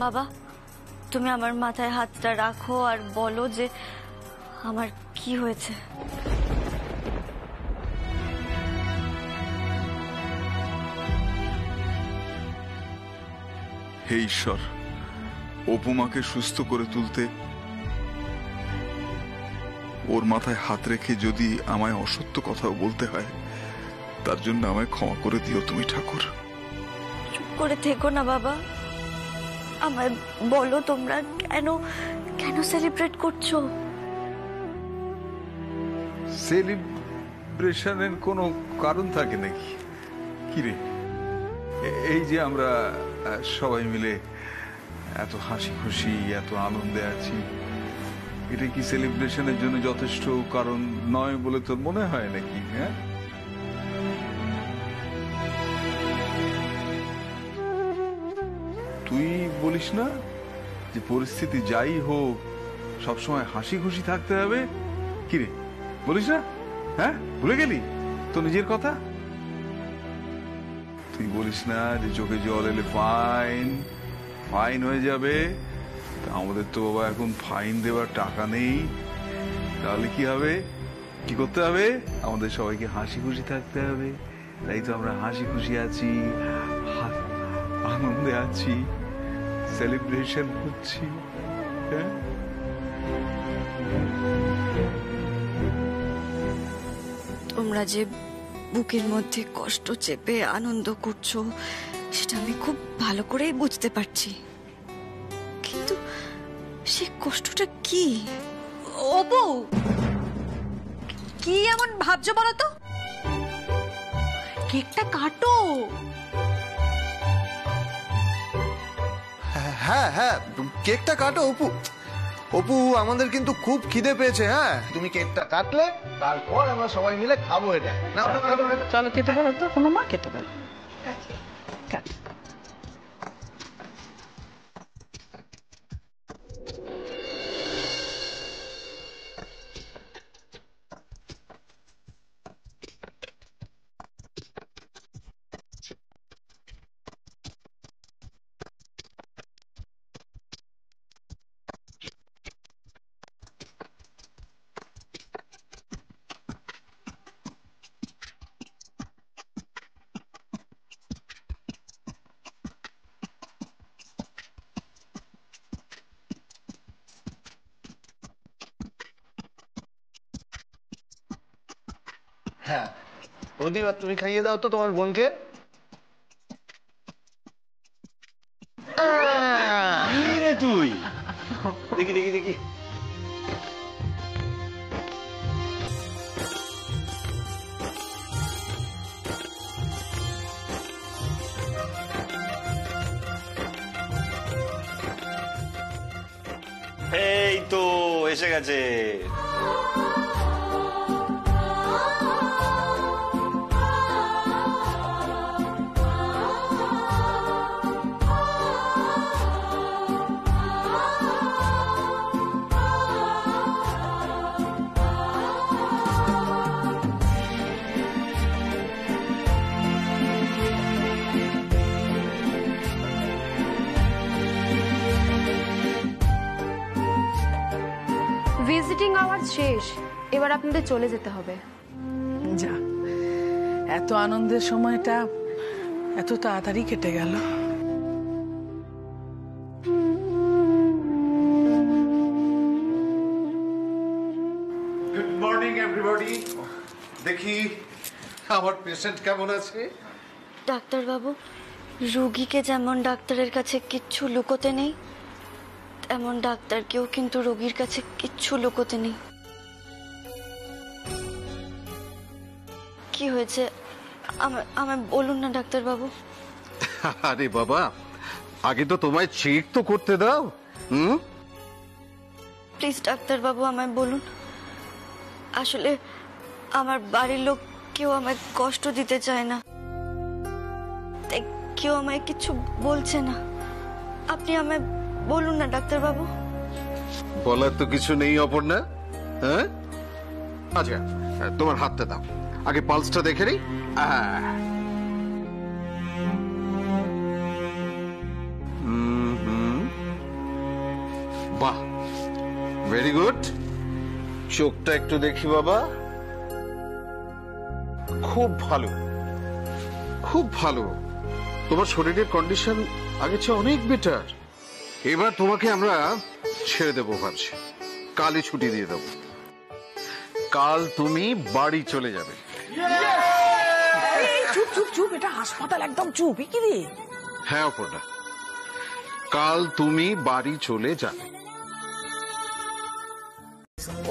বাবা, তুমি আমার মাথায় হাতটা রাখো আর বলো যে আমার কি হয়েছে। হে ঈশ্বর, অপুমাকে সুস্থ করে তুলতে ওর মাথায় হাত রেখে যদি আমায় অসত্য কথাও বলতে হয়, তার জন্য আমায় ক্ষমা করে দিও তুমি ঠাকুর। চুপ করে থেকো না বাবা, আমায় বলো তোমরা কেন কেন সেলিব্রেট করছো? সেলিব্রেশনের কোনো কারণ থাকে নাকি? কিরে, এই যে আমরা সবাই মিলে এত হাসি খুশি, এত আনন্দে আছি, এটা কি সেলিব্রেশনের জন্য যথেষ্ট কারণ নয় বলে তোর মনে হয় নাকি? হ্যাঁ, তুই বলিস না যে পরিস্থিতি যাই হোক সবসময় হাসি খুশি থাকতে হবে? কিরে, বলিস না? হ্যাঁ, ভুলে গেলি তো নিজের কথা? তুই বলিস না যে চোখে জল এলে ফাইন ফাইন হয়ে যাবে? আমাদের তো বাবা এখন ফাইন দেওয়ার টাকা নেই, তাহলে কি হবে? কি করতে হবে? আমাদের সবাইকে হাসি খুশি থাকতে হবে। তাই তো আমরা হাসি খুশি আছি, আনন্দে আছি, সেলিব্রেশন করছি। হ্যাঁ, তোমরা যে বুকের মধ্যে কষ্ট চেপে আনন্দ করছো সেটা আমি খুব ভালো করেই বুঝতে পারছি, কিন্তু সে কষ্টটা কি? অপু, কি এমন ভাবছো বলো তো? কেকটা কাটো। হ্যাঁ হ্যাঁ, কেকটা কাটো অপু। অপু, আমাদের কিন্তু খুব খিদে পেয়েছে। হ্যাঁ, তুমি কেকটা কাটলে তারপর আমরা সবাই মিলে খাবো। এটা চলো খেতে পারো তো, কোনো মা খেতে পারো। হ্যাঁ, প্রদীপ, তুমি খাইয়ে দাও তো তোমার বোনকে। তুই দেখি দেখি দেখি, এই তো এসে গেছে। ভিজিটিং আওয়ার্স শেষ, এবার আপনাদের চলে যেতে হবে। যা, এত আনন্দের সময়টা এত তাড়াতাড়ি কেটে গেল। Good morning everybody. দেখি আমার পেশেন্ট কেমন আছে? ডাক্তারবাবু, রোগীকে যেমন ডাক্তারের কাছে কিচ্ছু লুকোতে নেই, তেমন ডাক্তারকেও কিন্তু রোগীর কাছে কিচ্ছু লুকোতে নেই। কি হয়েছে আমায় বলুন না ডাক্তারবাবু। আরে বাবা, আগে তো তোমায় চেক তো করতে দাও। প্লিজ ডাক্তারবাবু আমায় বলুন। আসলে আমার বাড়ির লোক কেউ আমায় কষ্ট দিতে চায় না, তাই কেউ আমায় কিছু বলছে না। আপনি আমায় বলুন না ডাক্তারবাবু। বলার তো কিছু নেই অপর্ণা। হ্যাঁ, আচ্ছা তোমার হাতটা দাও, আগে পালসটা দেখে নিই। বাহ, ভেরি গুড। চোখটা একটু দেখি বাবা। খুব ভালো, খুব ভালো। তোমার শরীরের কন্ডিশন আগের চেয়ে অনেক বেটার। এবার তোমাকে আমরা ছেড়ে দেবো ভাবছি, কালই ছুটি দিয়ে দেবো। কাল তুমি বাড়ি চলে যাবে। চুপ চুপ চুপ, এটা হাসপাতাল, একদম চুপ। কি রে? হ্যাঁ অপর্ণা, কাল তুমি বাড়ি চলে যাবে।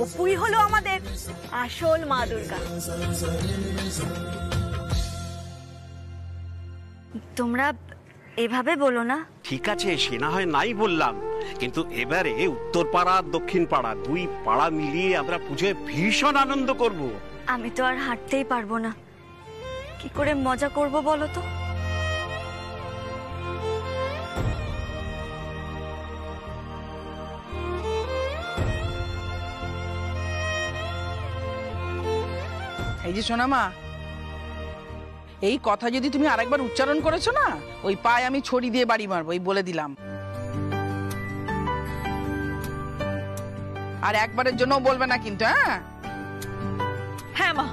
অপুই হলো আমাদের আসল মা দুর্গা। তোমরা এভাবে বলো না। ঠিক আছে, সে না হয় নাই বললাম, কিন্তু এবারে উত্তর পাড়া আর দক্ষিণ পাড়া দুই পাড়া মিলিয়ে আমরা পুজোয় ভীষণ আনন্দ করব। আমি তো আর হাঁটতেই পারবো না, কি করে মজা করব বলো তো? এই যে সোনা মা, এই কথা যদি তুমি আরেকবার উচ্চারণ করেছো না, ওই পায়ে আমি ছড়ি দিয়ে বাড়ি মারবো, এই বলে দিলাম। আর একবারের জন্য বলবে না কিন্তু। হ্যাঁ হ্যাঁ মা,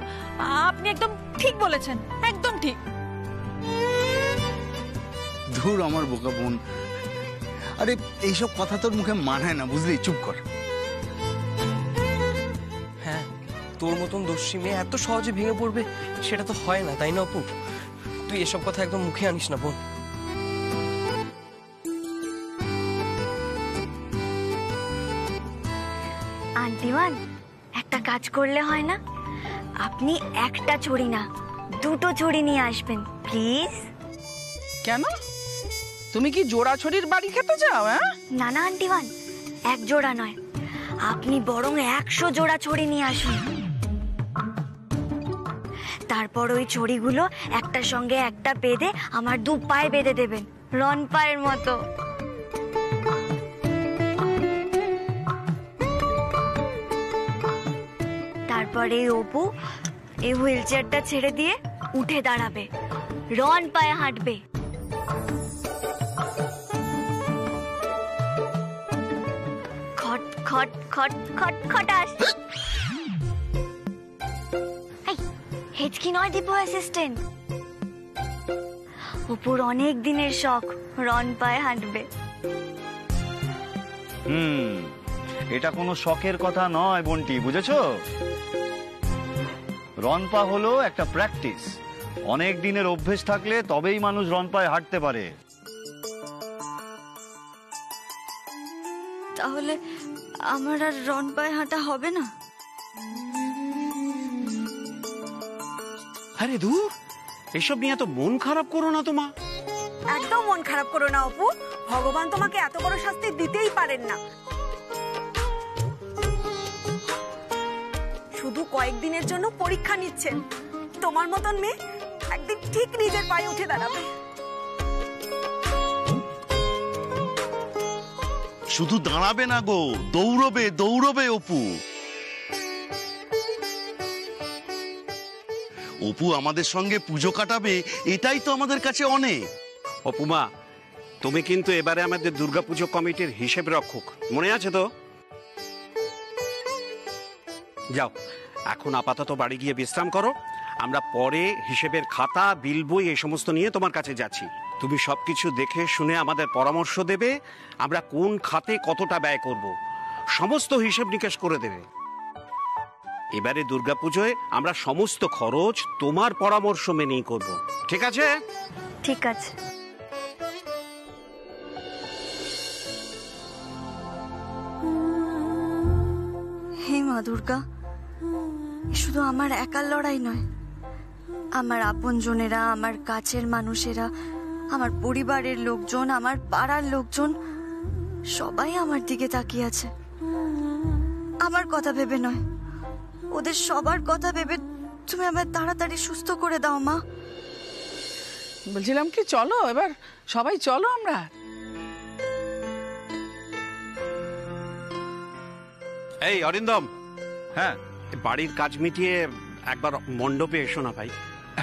আপনি একদম ঠিক বলেছেন, একদম ঠিক। ধুর আমার বোকা বোন, আরে এইসব কথা তোর মুখে মানায় না, বুঝলি? চুপ কর। হ্যাঁ, তোর মতন দোষী মেয়ে এত সহজে ভেঙে পড়বে সেটা তো হয় না, তাই না অপু? তুই এসব কথা একদম মুখে আনিস না বোন। আন্টিমান, একটা কাজ করলে হয় না? আপনি একটা ছড়ি না, দুটো ছড়ি নিয়ে আসবেন প্লিজ। কেন? তুমি কি জোড়া ছড়ির বাড়ি খেতে চাও? হ্যাঁ না না আন্টিমান, এক জোড়া নয়, আপনি বরং 100 জোড়া ছড়ি নিয়ে আসুন। তারপর ওই ছড়িগুলো একটার সঙ্গে একটা বেঁধে আমার 2 পায়ে বেঁধে দেবেন, রন পায়ের মতো। তারপরে অপু এই হুইল চেয়ারটা ছেড়ে দিয়ে উঠে দাঁড়াবে, রন পায়ে হাঁটবে। খট খট খট খট খটাস। হেচকি নয় দীপু অ্যাসিস্ট্যান্ট, অপুর অনেক দিনের শখ রন পায়ে হাঁটবে। এটা কোনো শখের কথা নয় বন্টি, বুঝেছো? রনপা হলো একটা প্র্যাকটিস। অনেক দিনের অভ্যেস থাকলে তবেই মানুষ রন পায়ে হাঁটতে পারে। তাহলে আমার আর রন পায়ে হাঁটা হবে না? আরে দূর, এসব নিয়ে এত মন খারাপ করো না তো মা। একদম মন খারাপ করো না অপু, ভগবান তোমাকে এত বড় শাস্তি দিতেই পারেন না। শুধু কয়েকদিনের জন্য পরীক্ষা নিচ্ছেন। তোমার মতন মেয়ে একদিন ঠিক নিজের পায়ে উঠে দাঁড়াবে। শুধু দাঁড়াবে না গো, দৌড়বে দৌড়বে অপু। অপু আমাদের সঙ্গে পুজো কাটাবে, এটাই তো আমাদের কাছে অনেক। অপুমা, তুমি কিন্তু এবারে আমাদের দুর্গাপুজো কমিটির হিসেব রক্ষক, মনে আছে তো? যাও, এখন আপাতত বাড়ি গিয়ে বিশ্রাম করো। আমরা পরে হিসেবের খাতা, বিল, বই এই সমস্ত নিয়ে তোমার কাছে যাচ্ছি। তুমি সবকিছু দেখে শুনে আমাদের পরামর্শ দেবে, আমরা কোন খাতে কতটা ব্যয় করব, সমস্ত হিসেব নিকেশ করে দেবে। এবারে দুর্গাপুজোয় আমরা সমস্ত খরচ তোমার পরামর্শ মেনেই করব, ঠিক আছে? ঠিক আছে। হে মা দুর্গা, শুধু আমার একার লড়াই নয়, আমার আপনজনেরা, আমার কাছের মানুষেরা, আমার পরিবারের লোকজন, আমার পাড়ার লোকজন সবাই আমার দিকে তাকিয়ে আছে। আমার কথা ভেবে নয়, ওদের সবার কথা ভেবে তুমি আমায় তাড়াতাড়ি সুস্থ করে দাও মা। বলছিলাম কি, চলো এবার সবাই চলো আমরা। এই অরিন্দম, হ্যাঁ, বাড়ির কাজ মিটিয়ে একবার মণ্ডপে এসো না ভাই।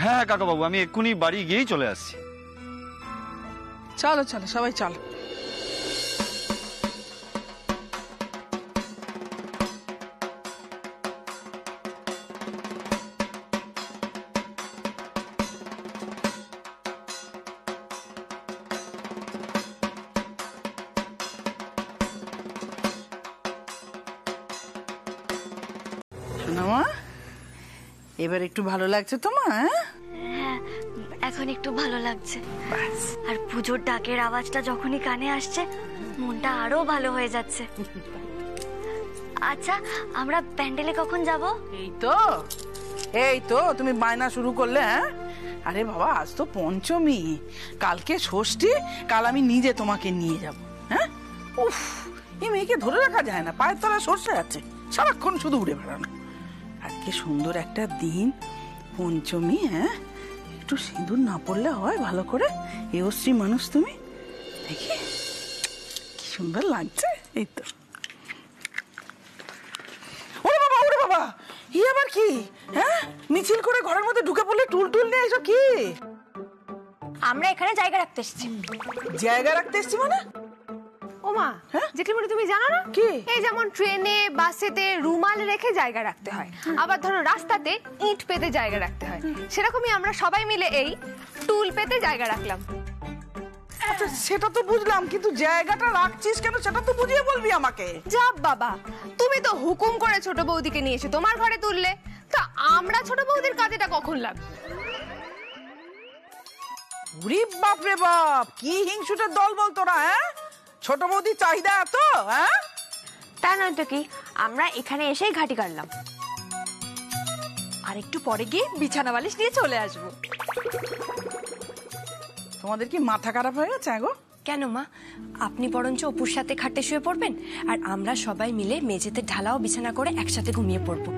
হ্যাঁ কাকা বাবু, আমি এক্ষুনি বাড়ি গিয়েই চলে আসছি। চলো চলো সবাই চলো। সোনামা, এবার একটু ভালো লাগছে তোমার? হ্যাঁ, এখন একটু ভালো লাগছে। আর পুজোর ডাকের আওয়াজটা যখনই কানে আসছে, মনটা আরো ভালো হয়ে যাচ্ছে। আচ্ছা, আমরা প্যান্ডেলে কখন যাব? এই তো তুমি বায়না শুরু করলে। হ্যাঁ, আরে বাবা, আজ তো পঞ্চমী, কালকে ষষ্ঠী, কাল আমি নিজে তোমাকে নিয়ে যাব। হ্যাঁ, উফ, এই মেয়েকে ধরে রাখা যায় না, পায়ের তলা সরষে আছে, সারাক্ষণ শুধু উড়ে বেড়ানো। আজকে সুন্দর একটা দিন, পঞ্চমী। হ্যাঁ, একটু সিঁদুর না পড়লে হয় ভালো করে? এ অশ্রী মানুষ তুমি, দেখি কি সুন্দর লাগছে। এই তো, ওরে বাবা, ওরে বাবা, ই আবার কি? হ্যাঁ, মিছিল করে ঘরের মধ্যে ঢুকে পড়লে টুল টুল নিয়ে এসব কি? আমরা এখানে জায়গা রাখতে এসেছি। জায়গা রাখতে এসেছি মানে? ওমা, জেঠিমণি তুমি জানো না কি? এই যেমন ট্রেনে বাসেতে রুমাল রেখে জায়গা রাখতে হয়, আবার ধরো রাস্তাতে ইট পেতে জায়গা রাখতে হয়, সেরকমই আমরা সবাই মিলে এই টুল পেতে জায়গা রাখলাম। আচ্ছা, সেটা তো বুঝলাম, কিন্তু জায়গাটা রাখছিস কেন সেটা তো বুঝিয়ে বলবি আমাকে। যা বাবা, তুমি তো হুকুম করে ছোট বৌদিকে নিয়ে এসে তোমার ঘরে তুললে, তা আমরা ছোট বৌদির কাজেটা কখন লাগবে? উরি বাপ রে বাপ, কি হিংসুটের দল বল তোরা! হ্যাঁ, ছোট বৌদির চাহিদা এত? হ্যাঁ, তা নয় তো কি, আমরা এখানে এসেই ঘাটি কাটলাম, আর একটু পরে গিয়ে বিছানা বালিশ নিয়ে চলে আসবো। তোমাদের কি মাথা খারাপ হয়ে গেছে গো? কেন মা, আপনি বরঞ্চ অপুর সাথে খাটে শুয়ে পড়বেন, আর আমরা সবাই মিলে মেঝেতে ঢালাও বিছানা করে একসাথে ঘুমিয়ে পড়বো।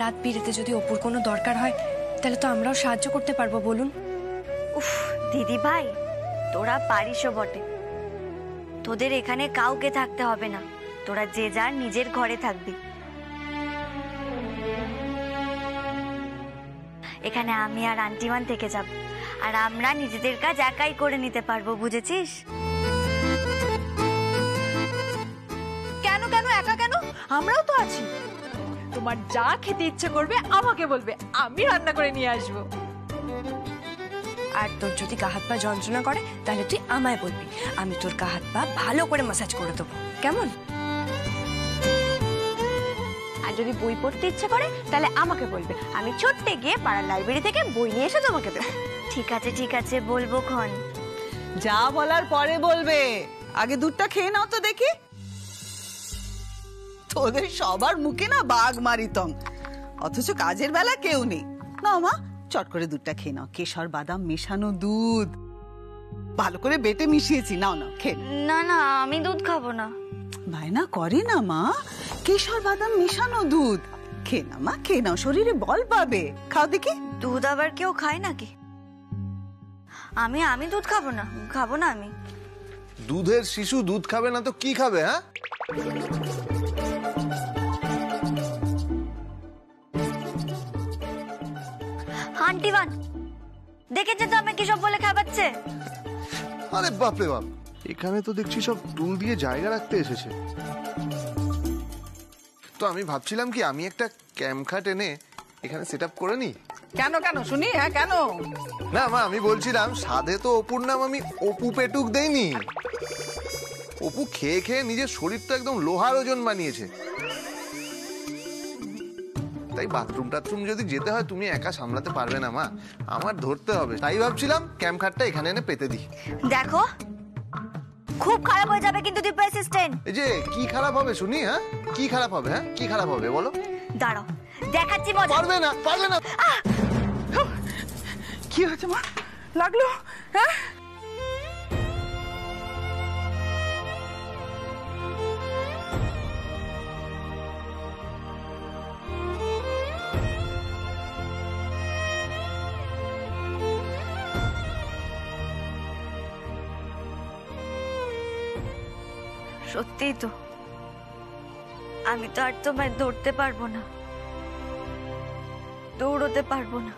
রাত বিরেতে যদি অপুর কোনো দরকার হয়, তাহলে তো আমরাও সাহায্য করতে পারবো, বলুন। উফ দিদি ভাই, তোরা পারিসও বটে। তোদের এখানে কাউকে থাকতে হবে না, তোরা যে যার নিজের ঘরে থাকবি। এখানে আমি আর আন্টিমান থেকে যাব, আর আমরা নিজেদের কাজ একাই করে নিতে পারবো, বুঝেছিস? কেন কেন একা কেন? আমরাও তো আছি। তোমার যা খেতে ইচ্ছে করবে আমাকে বলবে, আমি রান্না করে নিয়ে আসবো। আর তোর যদি গা হাত পা যন্ত্রণা করে, তাহলে তুই আমায় বলবি, আমি তোর গা হাত পা ভালো করে ম্যাসাজ করে দেবো, কেমন? আর যদি বই পড়তে ইচ্ছে করে, তাহলে আমাকে বলবে, আমি ছোট্টে গিয়ে পাড়ার লাইব্রেরি থেকে বই নিয়ে এসে তোমাকে দেবো। ঠিক আছে ঠিক আছে, বলবো ক্ষণ। যা বলার পরে বলবে, আগে দুধটা খেয়ে নাও তো দেখি। তোদের সবার মুখে না বাঘ মারিতম, অথচ কাজের বেলা কেউ নেই। না মা, চট করে দুধটা খেয়ে নাও, কেশর বাদাম মেশানো দুধ, ভালো করে বেটে মিশিয়েছি, নাও নাও খেয়ে। না না, আমি দুধ খাবো না। বায়না করে না মা, কেশর বাদাম মেশানো দুধ খেয়ে না মা, খেয়ে নাও, শরীরে বল পাবে, খাও দেখি। দুধ আবার কেউ খায় নাকি? আমি দুধ খাবো না, খাবো না আমি। দুধের শিশু দুধ খাবে না তো কি খাবে? হ্যাঁ, আন্টিমান দেখেছে তো আমাকে কিসব বলে খাবাচ্ছে। আরে বাপরে বাপ, এখানে তো দেখছি সব টুল দিয়ে জায়গা রাখতে এসেছে। তো আমি ভাবছিলাম কি, আমি একটা ক্যাম্পখাট এনে এখানে সেট আপ করে নি। কেন কেন শুনি? হ্যাঁ কেন? না মা, আমি বলছিলাম সাধে তো অপুর নাম আমি অপু পেটুক দেইনি। অপু খেয়ে খেয়ে নিজের শরীর তো একদম লোহার ওজন বানিয়েছে, তাই বাথরুম টাথরুম যদি যেতে হয় তুমি একা সামলাতে পারবে না মা, আমার ধরতে হবে। তাই ভাবছিলাম ক্যাম্প খাটটা এখানে এনে পেতে দিই। দেখো, খুব খারাপ হয়ে যাবে কিন্তু দীপা অ্যাসিস্ট্যান্ট। এই যে কি খারাপ হবে শুনি? হ্যাঁ, কি খারাপ হবে? হ্যাঁ, কি খারাপ হবে বলো? দাঁড়াও, দেখাচ্ছি মজা। পারবে না, পারবে না। কি হয়েছে মা? লাগলো? হ্যাঁ, সত্যিই তো, আমি তো আর তোমায় ধরতে পারবো না, দৌড়তে পারবো না।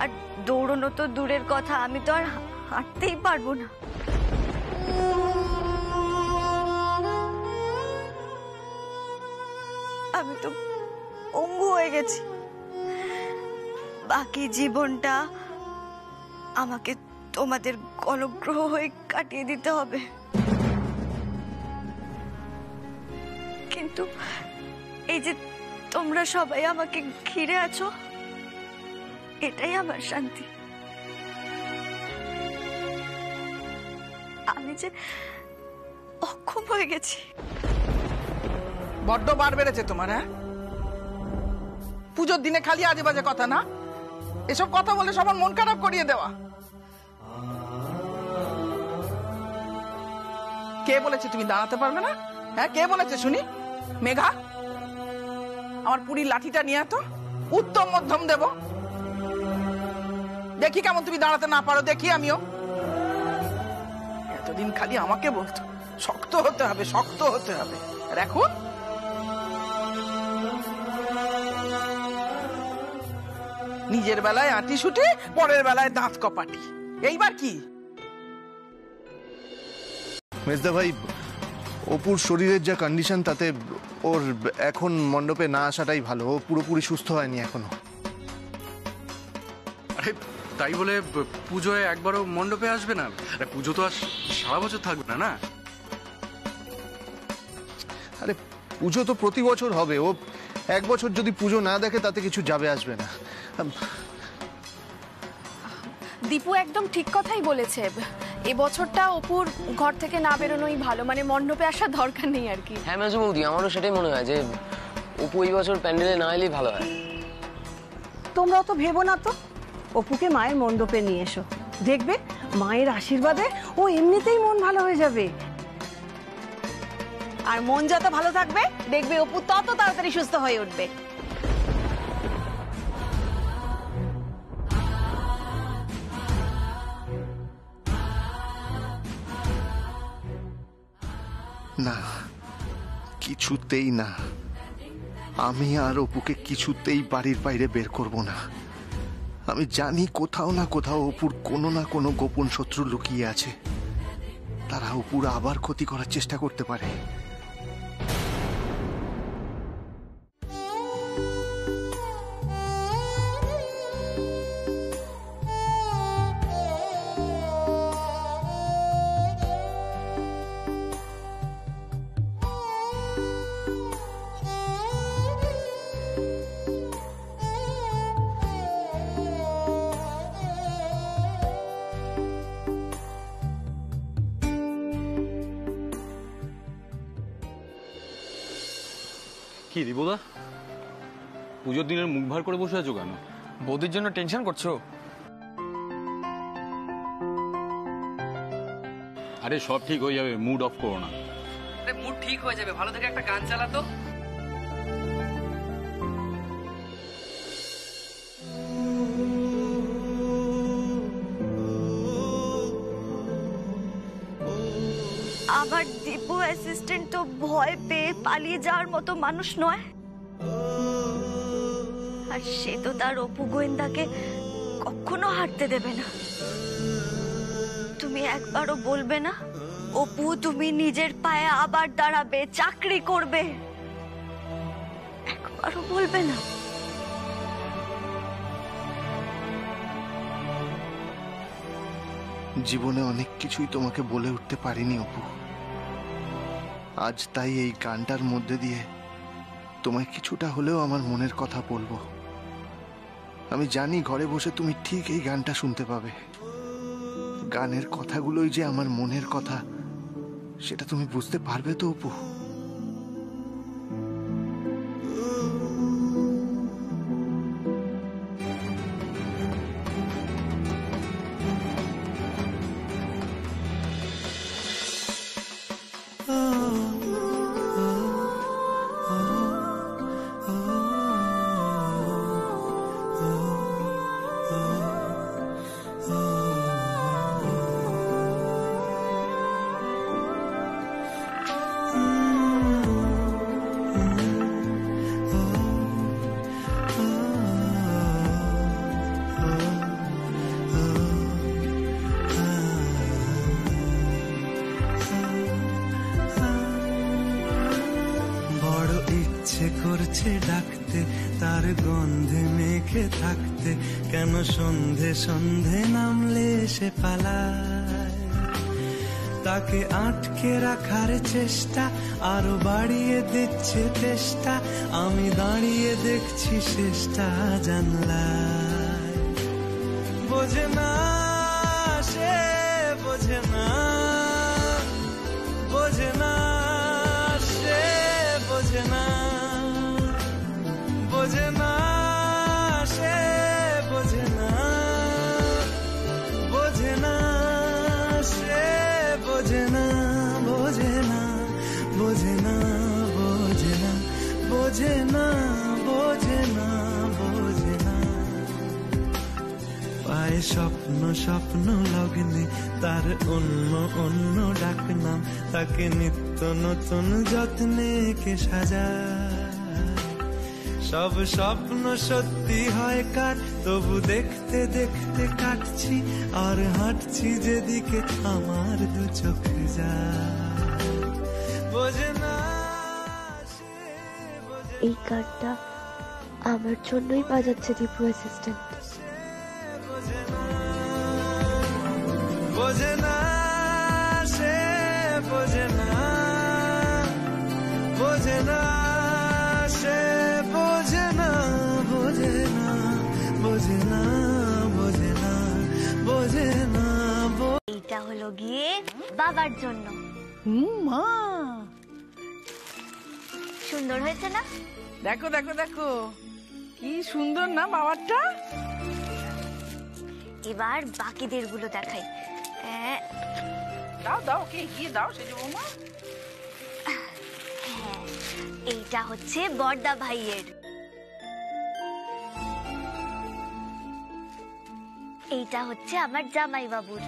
আর দৌড়নো তো দূরের কথা, আমি তো আর হাঁটতেই পারবো না। আমি তো পঙ্গু হয়ে গেছি। বাকি জীবনটা আমাকে তোমাদের অনুগ্রহ হয়ে কাটিয়ে দিতে হবে। কিন্তু এই যে তোমরা সবাই আমাকে ঘিরে আছো, এটাই আমার শান্তি। আমি যে অক্ষম হয়ে গেছি। বড্ড বার বেড়েছে তোমার। হ্যাঁ, পুজোর দিনে খালি আজে বাজে কথা না, এসব কথা বলে সবার মন খারাপ করিয়ে দেওয়া। কে বলেছে তুমি দাঁড়াতে পারবে না? হ্যাঁ, কে বলেছে শুনি? মেঘা, আমার পুরীর লাঠিটা নিয়ে তো উত্তম মধ্যম দেব, দেখি কেমন তুমি দাঁড়াতে না পারো, দেখি আমিও। এতদিন খালি আমাকে বলতো শক্ত হতে হবে, শক্ত হতে হবে, আর এখন নিজের বেলায় আঁটি শুটি, পরের বেলায় দাঁত কপাটি। এইবার কি? মেজদা ভাই, অপুর শরীরের যা কন্ডিশন, তাতে ওর এখন মণ্ডপে না আসাটাই ভালো। ও পুরোপুরি সুস্থ হয়নি এখনো। আরে তাই বলে পুজোয় একবারও মণ্ডপে আসবে না? আরে পুজো তো আর সারা বছর থাকবে না, না? আরে পুজো তো প্রতি বছর হবে। ও এক বছর যদি পুজো না দেখে তাতে কিছু যাবে আসবে না। দীপু একদম ঠিক কথাই বলেছে। এবছরটা অপুর ঘর থেকে না বেরোনোই ভালো, মানে মণ্ডপে আসার দরকার নেই আর কি। হ্যাঁ মেজো বৌদি, আমারও সেটাই মনে হয় যে অপু এই বছর প্যান্ডেলে না এলেই ভালো হয়। তোমরাও তো ভেবো না তো, অপুকে মায়ের মণ্ডপে নিয়ে এসো, দেখবে মায়ের আশীর্বাদে ও এমনিতেই মন ভালো হয়ে যাবে। আর মন যত ভালো থাকবে, দেখবে অপু তত তাড়াতাড়ি সুস্থ হয়ে উঠবে। না, কিছুতেই না। আমি আর অপুকে কিছুতেই বাড়ির বাইরে বের করব না। আমি জানি কোথাও না কোথাও অপুর কোনো না কোনো গোপন শত্রু লুকিয়ে আছে। তারা অপুর আবার ক্ষতি করার চেষ্টা করতে পারে। কি রিবোদা, পুজোর দিনের মুখ ভার করে বসে আছো কেন? বৌদির জন্য টেনশন করছো? আরে সব ঠিক হয়ে যাবে, মুড অফ করো না। আরে মুড ঠিক হয়ে যাবে, ভালো থেকে একটা গান চালাতো। আমার দীপু অ্যাসিস্ট্যান্ট তো ভয় পেয়ে পালিয়ে যাওয়ার মতো মানুষ নয়। আর সে তো তার অপু গোয়েন্দাকে কখনো হারতে দেবে না। তুমি একবারও বলবে না অপু তুমি নিজের পায়ে আবার দাঁড়াবে, চাকরি করবে? একবারও বলবে না? জীবনে অনেক কিছুই তোমাকে বলে উঠতে পারিনি অপু। আজ তাই এই গানটার মধ্যে দিয়ে তোমায় কিছুটা হলেও আমার মনের কথা বলবো। আমি জানি ঘরে বসে তুমি ঠিক এই গানটা শুনতে পাবে। গানের কথাগুলোই যে আমার মনের কথা, সেটা তুমি বুঝতে পারবে তো অপু? করছে ডাকতে, তার গন্ধে মেখে থাকতে, কেন সন্ধে সন্ধে নামলে সে পালায়। তাকে আটকে রাখার চেষ্টা আরো বাড়িয়ে দিচ্ছে চেষ্টা, আমি দাঁড়িয়ে দেখছি শেষটা জানলায়। বোঝে না সে, বোঝে না, বোঝে না সে, বোঝে না, বোঝে না সে, বোঝে না, বোঝে না সে, বোঝে না, বোঝে না, বোঝে না, বোঝে না, বোঝে না, বোঝে না, বোঝে না। পায়ে স্বপ্ন স্বপ্ন লগ্নে তার অন্য অন্য ডাকনাম, তাকে নিত্য নতুন যত্নে কে সাজায়। সব স্বপ্ন সত্যি হয় কার, তবু দেখতে দেখতে কাটছি আর হাঁটছি যেদিকে আমার দু চোখ যায়। বোঝে না এই গানটা আমার জন্যই বাজাচ্ছে দীপু অ্যাসিস্ট্যান্ট। বোঝে না সে, বোঝে না, বোঝে না সে, বোঝে না, বোঝে না, বোঝে না, বোঝে না, বোঝে না। এইটা হলো গিয়ে বাবার জন্য। মা সুন্দর হয়েছে না? দেখো দেখো দেখো কি সুন্দর না বাবারটা। এবার বাকিদের গুলো দেখাই। দাও দাও, কে গিয়ে দাও সেজো বৌমা। হ্যাঁ, এইটা হচ্ছে বড়দা ভাইয়ের, এইটা হচ্ছে আমার জামাই বাবুর,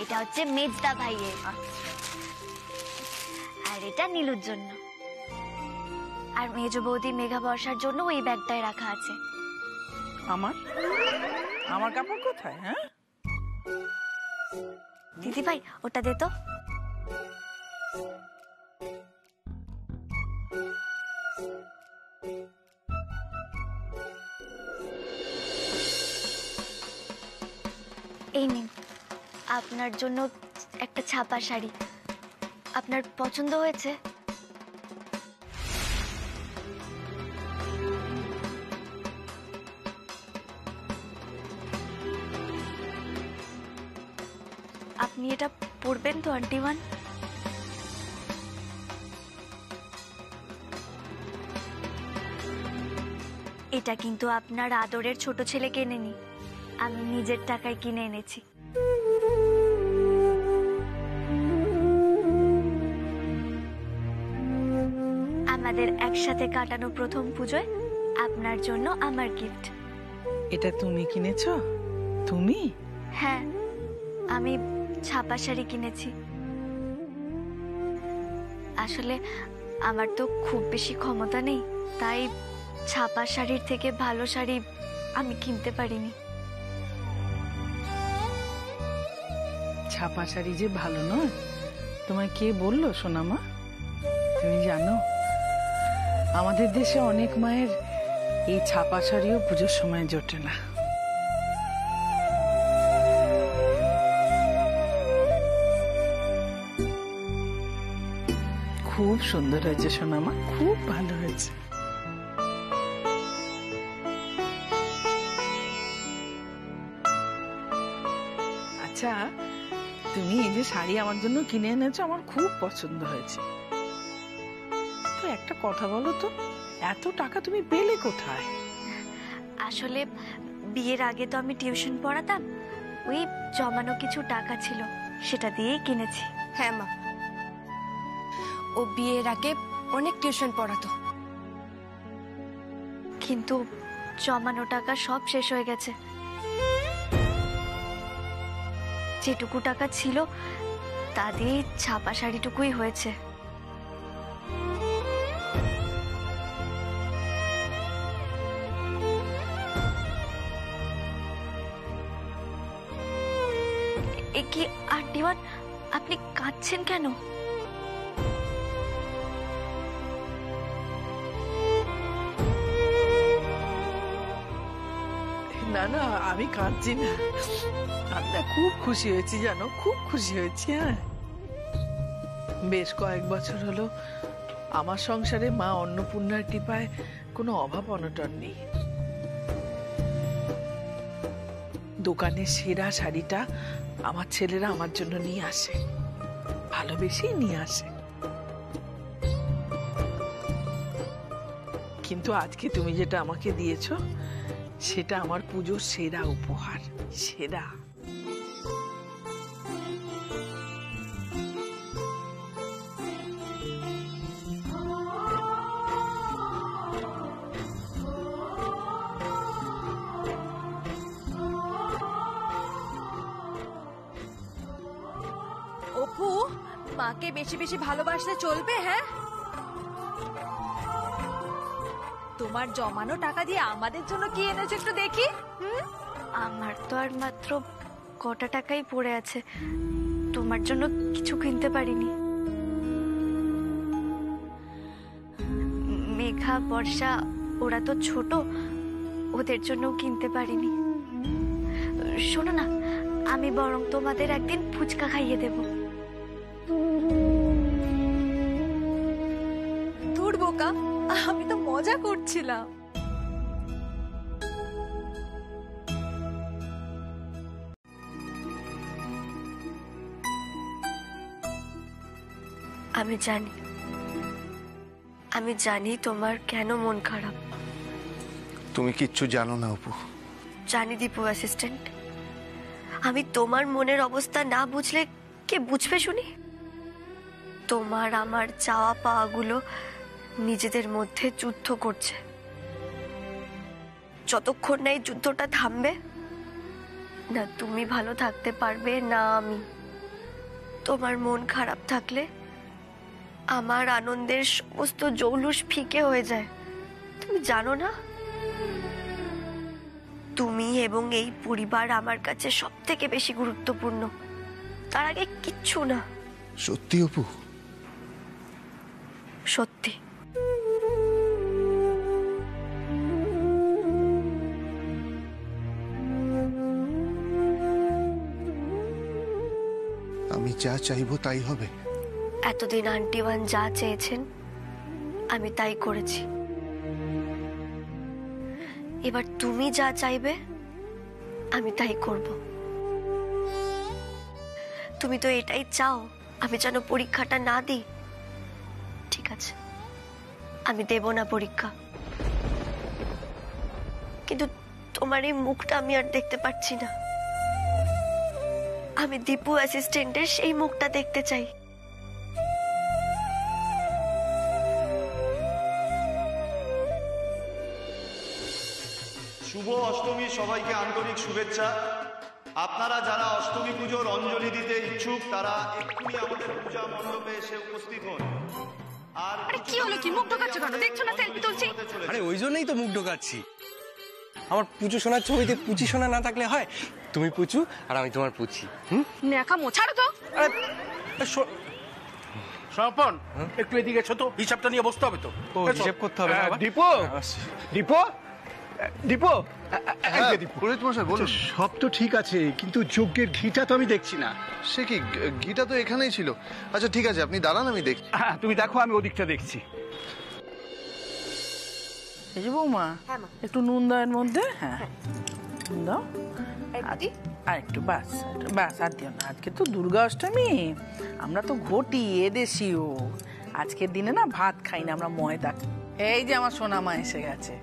এটা হচ্ছে মেজদা ভাইয়ের, আর এটা নীলুর জন্য, আর মেজ বৌদি মেঘা বর্ষার জন্য ওই ব্যাগটায় রাখা আছে। আমার আমার কাপড় কোথায়? হ্যাঁ দিদি ভাই ওটা দে তো। এই নিন আপনার জন্য একটা ছাপা শাড়ি, আপনার পছন্দ হয়েছে? আপনি এটা পরবেন তো আন্টিমান? এটা কিন্তু আপনার আদরের ছোট ছেলে কেনেনি, আমি নিজের টাকায় কিনে এনেছি। আমাদের একসাথে কাটানো প্রথম পুজোয় আপনার জন্য আমার গিফট। এটা তুমি কিনেছো? তুমি? হ্যাঁ, আমি ছাপা শাড়ি কিনেছি। আসলে আমার তো খুব বেশি ক্ষমতা নেই, তাই ছাপা শাড়ির থেকে ভালো শাড়ি আমি কিনতে পারিনি। ছাপা শাড়ি যে ভালো নয় তোমায় কে বললো সোনামা? তুমি জানো আমাদের দেশে অনেক মায়ের এই ছাপা শাড়িও পুজোর সময় জোটে না। খুব সুন্দর হয়েছে সোনামা, খুব ভালো হয়েছে। আচ্ছা তুমি এই যে শাড়ি আমার জন্য কিনে এনেছো, আমার খুব পছন্দ হয়েছে। তো একটা কথা বলো তো, এত টাকা তুমি পেলে কোথায়? আসলে বিয়ের আগে তো আমি টিউশন পড়াতাম, ওই জমানো কিছু টাকা ছিল, সেটা দিয়েই কিনেছি। হ্যাঁ মা, ও বিয়ের আগে অনেক টিউশন পড়াতো, কিন্তু জমানো টাকা সব শেষ হয়ে গেছে। যেটুকু টাকা ছিল তা দিয়ে ছাপা শাড়িটুকুই হয়েছে। এ কি আন্টিমান, আপনি কাঁদছেন কেন? না না না, আমি কাঁদছি না। আমি না খুব খুশি হয়েছি জানো, খুব খুশি হয়েছি। হ্যাঁ, বেশ কয়েক বছর হলো আমার সংসারে মা অন্নপূর্ণার কৃপায় কোনো অভাব অনটন নেই। দোকানের সেরা শাড়িটা আমার ছেলেরা আমার জন্য নিয়ে আসে, ভালোবেসেই নিয়ে আসে। কিন্তু আজকে তুমি যেটা আমাকে দিয়েছো সেটা আমার পুজোর সেরা উপহার, সেরা। অপু, মাকে বেশি বেশি ভালোবাসলে চলবে? হ্যাঁ, তোমার জমানো টাকা দিয়ে আমাদের জন্য কি এনেছো একটু দেখি। আমার তো আর মাত্র কটা টাকাই পড়ে আছে, তোমার জন্য কিছু কিনতে পারিনি। মেঘা, বর্ষা ওরা তো ছোট, ওদের জন্যও কিনতে পারিনি। শোনো না, আমি বরং তোমাদের একদিন ফুচকা খাইয়ে দেব। দূর বোকা, আমি তো মজা করছিলাম। আমি জানি তোমার কেন মন খারাপ। তুমি কিচ্ছু জানো না অপু। জানি দীপু অ্যাসিস্ট্যান্ট, আমি তোমার মনের অবস্থা না বুঝলে কে বুঝবে শুনি? তোমার আমার চাওয়া পাওয়াগুলো নিজেদের মধ্যে যুদ্ধ করছে। যতক্ষণ না এই যুদ্ধটা থামবে, না তুমি ভালো থাকতে পারবে না আমি। তোমার মন খারাপ থাকলে আমার আনন্দের সমস্ত জৌলুস ফিকে হয়ে যায়। তুমি জানো না, তুমি এবং এই পরিবার আমার কাছে সব থেকে বেশি গুরুত্বপূর্ণ, তার আগে কিচ্ছু না। সত্যি অপু? সত্যি। আমি যা চাইবো তাই হবে? এতদিন আন্টিওয়ান যা চেয়েছেন আমি তাই করেছি, এবার তুমি যা চাইবে আমি তাই করব। তুমি তো এটাই চাও আমি যেন পরীক্ষাটা না দিই। ঠিক আছে, আমি দেব না পরীক্ষা, কিন্তু তোমার এই মুখটা আমি আর দেখতে পাচ্ছি না। আমি দীপু অ্যাসিস্ট্যান্টের সেই মুখটা দেখতে চাই। শুভ অষ্টমী সবাইকে আন্তরিক শুভেচ্ছা। আপনারা যারা অষ্টমী পুজোর অঞ্জলি দিতে ইচ্ছুক তারা এক্ষুনি আমাদের পূজা মণ্ডপে এসে উপস্থিত হন। আর কি হলো, কি মুখ ঢোকাচ্ছ কেন? দেখছো না সেলফি তুলছি? আরে ওই জন্যই তো মুখ ঢোকাচ্ছি। আমার পুচু সোনার ছবিতে পুচি সোনা না থাকলে হয়? তুমি পুচু আর আমি তোমার পুচি। নেকা মোছাড়ো তো। স্বপন, একটু এদিকে এসো তো, হিসাবটা নিয়ে বসতে হবে তো। হিসাব করতে হবে। দীপু, দীপু, দীপু, সব তো ঠিক আছে, কিন্তু যজ্ঞের ঘিটা তো আমি দেখছি না। সে কি, ঘিটা তো এখানেই ছিল। আচ্ছা ঠিক আছে, আপনি দাঁড়ান, আমি দেখছি। হ্যাঁ তুমি দেখো, আমি ওদিকটা দেখছি। এই যে বৌমা, একটু নুন দাও এর মধ্যে। হ্যাঁ নুন দাও আর একটু, বাস বাস, আর দিও না। আজকে তো দুর্গা অষ্টমী, আমরা তো ঘটি এদেশীয়। আজকের দিনে না ভাত খাই না, আমরা ময়দা। এই যে আমার সোনামা এসে গেছে।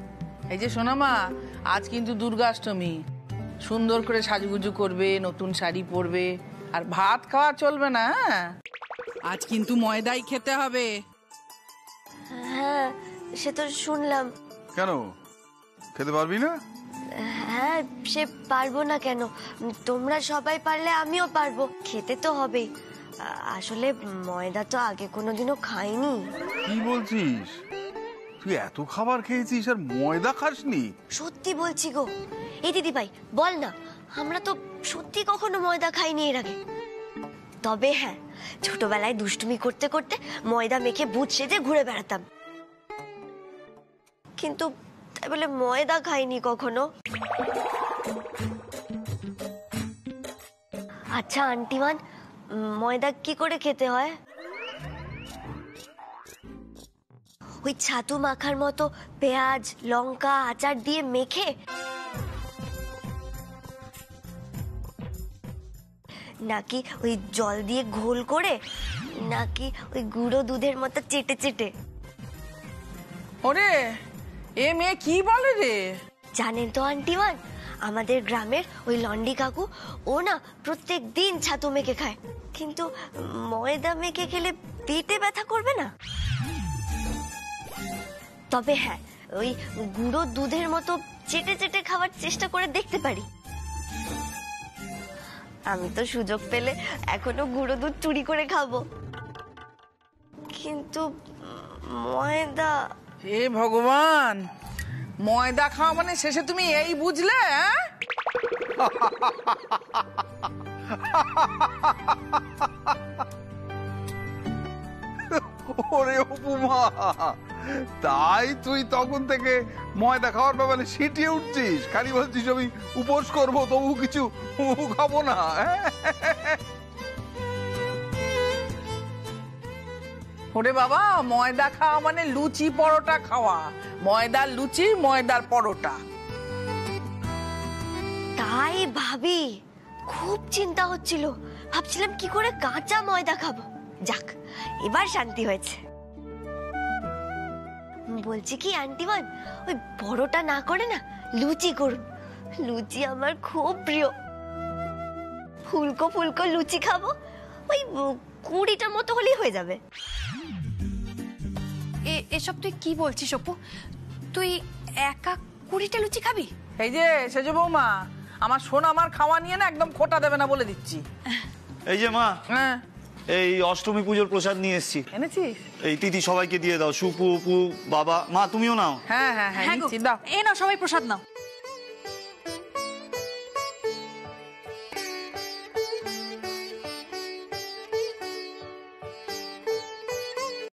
এই যে সোনামা, আজ কিন্তু দুর্গাষ্টমী, সুন্দর করে সাজুগুজু করবে, নতুন শাড়ি পরবে, আর ভাত খাওয়া চলবে না। আজ কিন্তু ময়দাই খেতে হবে। হ্যাঁ সে তো শুনলাম। কেন খেতে পারবি না? হ্যাঁ সে পারবো না কেন, তোমরা সবাই পারলে আমিও পারবো। খেতে তো হবেই। আসলে ময়দা তো আগে কোনোদিনও খাইনি। কি বলছিস? তুই এত খাবার খেয়েছিস আর ময়দা খাসনি? সত্যি বলছি গো। এই দিদি ভাই বল না, আমরা তো সত্যি কখনো ময়দা খাইনি এর আগে। তবে হ্যাঁ, ছোটবেলায় দুষ্টুমি করতে করতে ময়দা মেখে ভূত সেজে ঘুরে বেড়াতাম, কিন্তু তাই বলে ময়দা খাইনি কখনো। আচ্ছা আন্টিমান, ময়দা কি করে খেতে হয়? ওই ছাতু মাখার মতো পেঁয়াজ লঙ্কা আচার দিয়ে মেখে, নাকি ওই জল দিয়ে ঘোল করে, নাকি ওই গুঁড়ো দুধের মতো চেটে চেটে? ওরে এ মেয়ে কি বলে রে? জানেন তো আন্টিমান, আমাদের গ্রামের ওই লন্ডি কাকু, ও না প্রত্যেক দিন ছাতু মেখে খায়, কিন্তু ময়দা মেখে খেলে পেটে ব্যথা করবে না? তবে হ্যাঁ, ওই গুঁড়ো দুধের মতো চেটে চেটে খাওয়ার চেষ্টা করে দেখতে পারি। আমি তো সুযোগ পেলে এখনো গুঁড়ো দুধ চুরি করে খাবো, কিন্তু ময়দা। হে ভগবান, ময়দা খাওয়া মানে শেষে তুমি এই বুঝলে? ওরে উপমা, তাই তুই তখন থেকে ময়দা খাওয়ার ব্যাপারে সিটিয়ে উঠছিস, খালি বলছিস আমি উপোস করবো তবু কিছু খাবো না। ওরে বাবা, ময়দা খাওয়া মানে লুচি পরোটা খাওয়া, ময়দার লুচি ময়দার পরোটা। তাই ভাবি, খুব চিন্তা হচ্ছিল, ভাবছিলাম কি করে কাঁচা ময়দা খাবো। যাক, এবার শান্তি হয়েছে। বলছি কি আন্টিমান, ওই পরোটা না করে না লুচি করুন, লুচি আমার খুব প্রিয়। ফুলকো ফুলকো লুচি খাবো, ওই 20টা মতো হলেই হয়ে যাবে। এসব তুই কি বলছিস অপু? তুই একা 20টা লুচি খাবি? এই যে সেজ বৌমা, আমার সোনা আমার খাওয়া নিয়ে না একদম খোটা দেবে না বলে দিচ্ছি। এই যে মা, হ্যাঁ এই অষ্টমী পুজোর প্রসাদ নিয়ে এসেছি। এনেছিস? এই তিথি সবাইকে দিয়ে দাও, সুপু, উপু, বাবা, মা তুমিও নাও। হ্যাঁ হ্যাঁ হ্যাঁ, দাও। এ নাও সবাই প্রসাদ নাও।